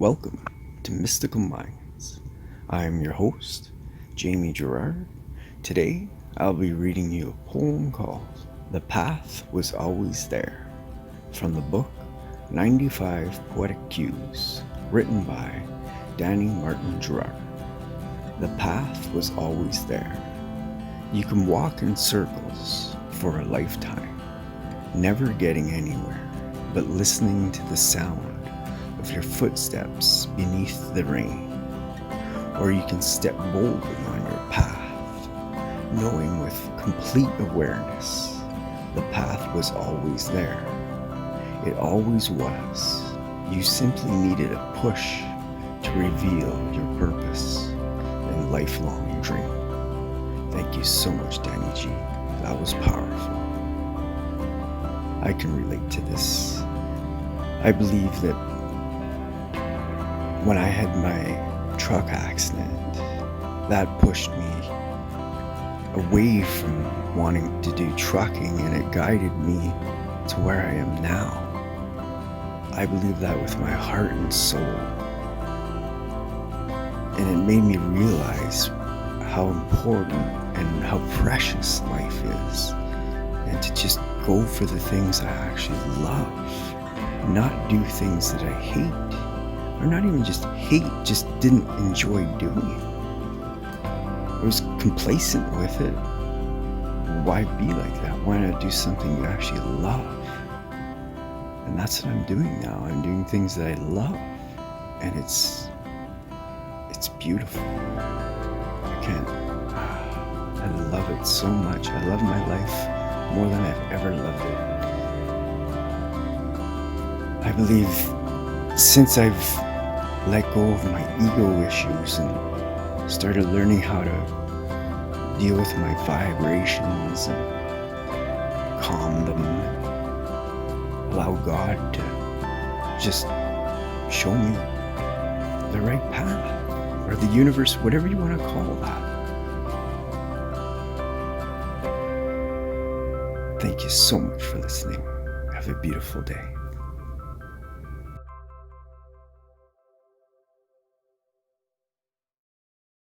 Welcome to Mystical Minds. I am your host, Jamie Gerard. Today, I'll be reading you a poem called The Path Was Always There from the book 95 Poetic Cues, written by Danny Martin Gerard. The path was always there. You can walk in circles for a lifetime, never getting anywhere, but listening to the sound of your footsteps beneath the rain. Or you can step boldly on your path, knowing with complete awareness the path was always there. It always was. You simply needed a push to reveal your purpose and lifelong dream. Thank you so much, Danny G. That was powerful. I can relate to this. I believe that when I had my truck accident, that pushed me away from wanting to do trucking, and it guided me to where I am now. I believe that with my heart and soul. And it made me realize how important and how precious life is, and to just go for the things I actually love, not do things that I hate. Or not even just hate, just didn't enjoy doing it. I was complacent with it. Why be like that? Why not do something you actually love? And that's what I'm doing now. I'm doing things that I love. And it's beautiful. I love it so much. I love my life more than I've ever loved it. I believe since I've let go of my ego issues and started learning how to deal with my vibrations and calm them, allow God to just show me the right path, or the universe, whatever you want to call that. Thank you so much for listening. Have a beautiful day.